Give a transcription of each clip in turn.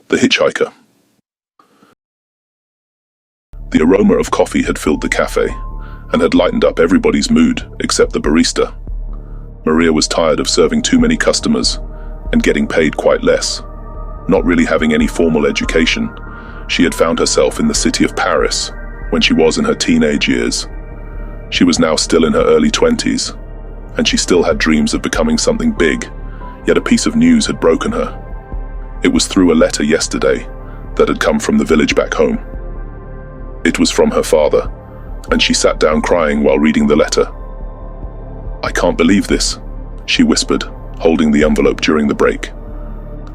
The Hitchhiker. The aroma of coffee had filled the cafe and had lightened up everybody's mood except the barista. Maria was tired of serving too many customers and getting paid quite less. Not really having any formal education, she had found herself in the city of Paris when she was in her teenage years. She was now still in her early 20s, and she still had dreams of becoming something big, yet a piece of news had broken her. It was through a letter yesterday that had come from the village back home. It was from her father, and she sat down crying while reading the letter. "I can't believe this," she whispered, holding the envelope during the break.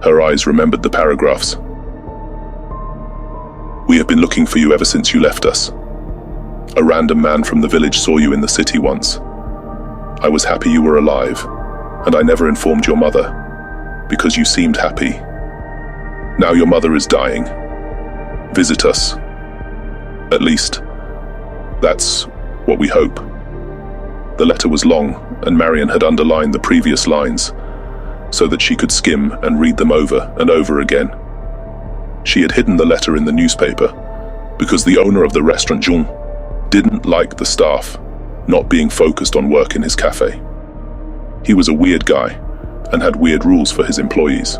Her eyes remembered the paragraphs. "We have been looking for you ever since you left us. A random man from the village saw you in the city once. I was happy you were alive, and I never informed your mother, because you seemed happy. Now your mother is dying. Visit us. At least, that's what we hope." The letter was long, and Marion had underlined the previous lines so that she could skim and read them over and over again. She had hidden the letter in the newspaper because the owner of the restaurant Jean didn't like the staff not being focused on work in his cafe. He was a weird guy and had weird rules for his employees.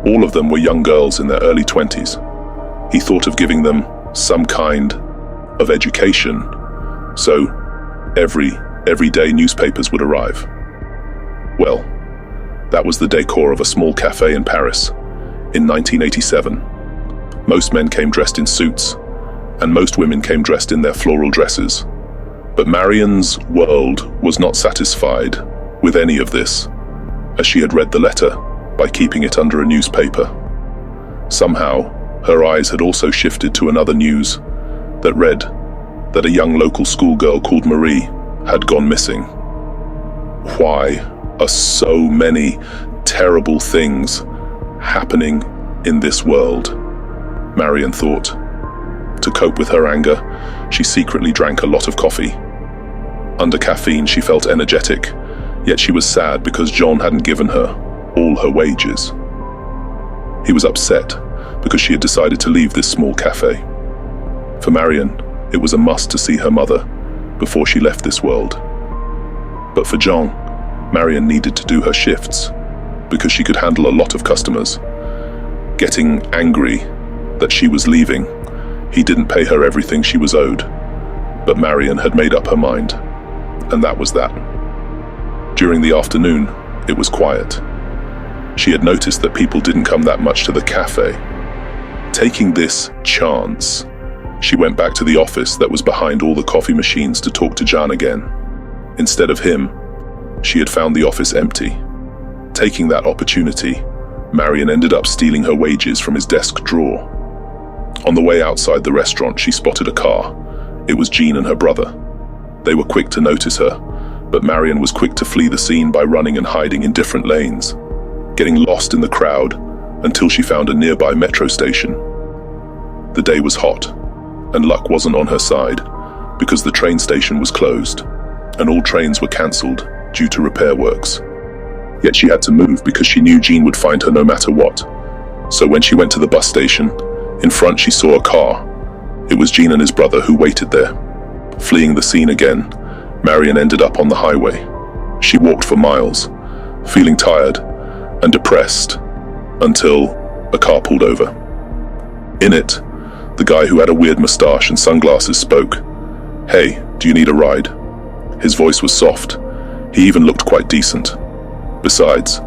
All of them were young girls in their early 20s. He thought of giving them some kind of education, so every day newspapers would arrive. Well, that was the decor of a small cafe in Paris in 1987. Most men came dressed in suits, and most women came dressed in their floral dresses. But Marion's world was not satisfied with any of this, as she had read the letter by keeping it under a newspaper. Somehow, her eyes had also shifted to another news that read that a young local schoolgirl called Marie had gone missing. Why are so many terrible things happening in this world? Marion thought. To cope with her anger, she secretly drank a lot of coffee. Under caffeine, she felt energetic, yet she was sad because John hadn't given her all her wages. He was upset because she had decided to leave this small cafe. For Marion, it was a must to see her mother before she left this world. But for John, Marion needed to do her shifts because she could handle a lot of customers. Getting angry that she was leaving, he didn't pay her everything she was owed. But Marion had made up her mind, and that was that. During the afternoon, it was quiet. She had noticed that people didn't come that much to the cafe. Taking this chance, she went back to the office that was behind all the coffee machines to talk to Jan again. Instead of him, she had found the office empty. Taking that opportunity, Marion ended up stealing her wages from his desk drawer. On the way outside the restaurant, she spotted a car. It was Jean and her brother. They were quick to notice her, but Marion was quick to flee the scene by running and hiding in different lanes, getting lost in the crowd until she found a nearby metro station. The day was hot, and luck wasn't on her side because the train station was closed, and all trains were cancelled due to repair works. Yet she had to move because she knew Jean would find her no matter what. So when she went to the bus station, in front she saw a car. It was Jean and his brother who waited there. Fleeing the scene again, Marion ended up on the highway. She walked for miles, feeling tired and depressed, until a car pulled over. In it, the guy who had a weird mustache and sunglasses spoke. "Hey, do you need a ride?" His voice was soft. He even looked quite decent. Besides,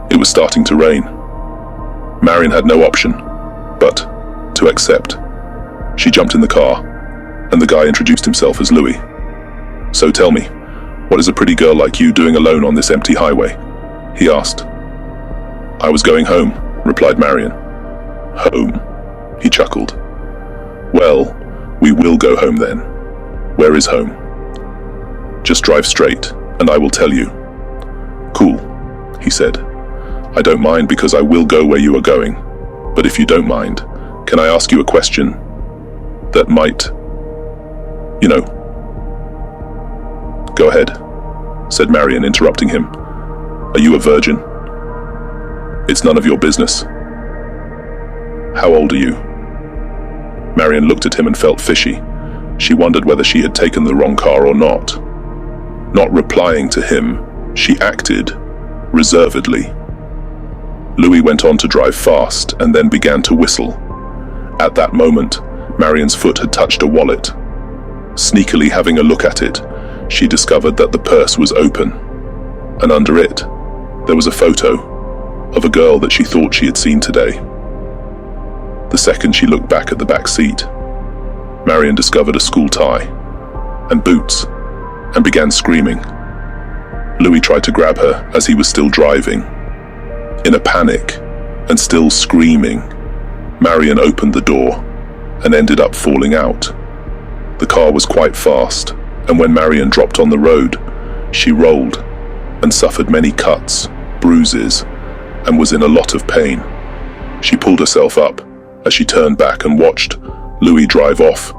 it was starting to rain. Marion had no option but to accept. She jumped in the car, and the guy introduced himself as Louis. "So tell me, what is a pretty girl like you doing alone on this empty highway?" he asked. "I was going home," replied Marion. "Home?" he chuckled. "Well, we will go home then. Where is home?" "Just drive straight, and I will tell you." "Cool," he said. "I don't mind because I will go where you are going. But if you don't mind, can I ask you a question that might, Go ahead, said Marion, interrupting him. "Are you a virgin?" "It's none of your business." How old are you? Marion looked at him and felt fishy. She wondered whether she had taken the wrong car or not. Not replying to him, she acted reservedly. Louis went on to drive fast and then began to whistle. At that moment, Marion's foot had touched a wallet. Sneakily having a look at it, she discovered that the purse was open, and under it, there was a photo of a girl that she thought she had seen today. The second she looked back at the back seat, Marion discovered a school tie and boots and began screaming. Louis tried to grab her as he was still driving. In a panic and still screaming, Marion opened the door and ended up falling out. The car was quite fast, and when Marion dropped on the road, she rolled and suffered many cuts, bruises, and was in a lot of pain. She pulled herself up as she turned back and watched Louis drive off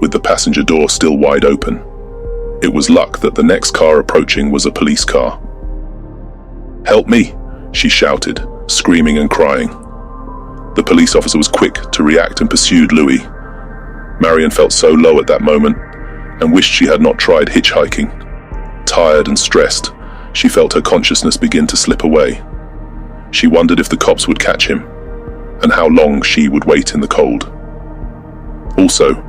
with the passenger door still wide open. It was luck that the next car approaching was a police car. "Help me!" she shouted, screaming and crying. The police officer was quick to react and pursued Louis. Marion felt so low at that moment and wished she had not tried hitchhiking. Tired and stressed, she felt her consciousness begin to slip away. She wondered if the cops would catch him, and how long she would wait in the cold. Also,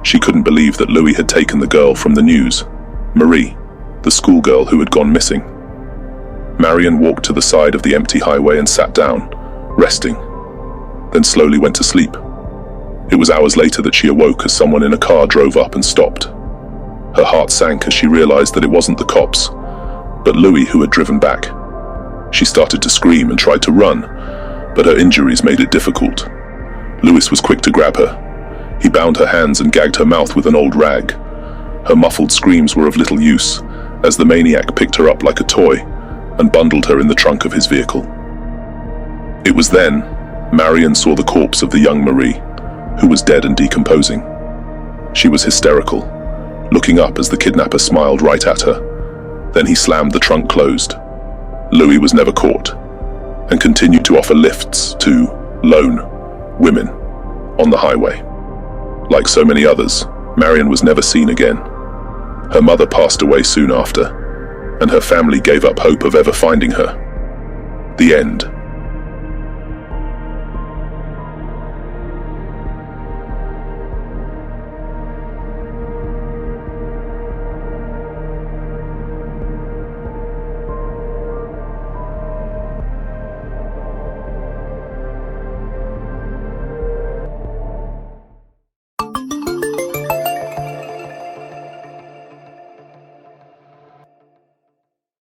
she couldn't believe that Louis had taken the girl from the news, Marie, the schoolgirl who had gone missing. Marion walked to the side of the empty highway and sat down, resting, then slowly went to sleep. It was hours later that she awoke as someone in a car drove up and stopped. Her heart sank as she realized that it wasn't the cops, but Louis who had driven back. She started to scream and tried to run, but her injuries made it difficult. Louis was quick to grab her. He bound her hands and gagged her mouth with an old rag. Her muffled screams were of little use, as the maniac picked her up like a toy and bundled her in the trunk of his vehicle. It was then Marion saw the corpse of the young Marie, who was dead and decomposing. She was hysterical, looking up as the kidnapper smiled right at her. Then he slammed the trunk closed. Louis was never caught, and continued to offer lifts to lone women on the highway. Like so many others, Marion was never seen again. Her mother passed away soon after, and her family gave up hope of ever finding her. The end.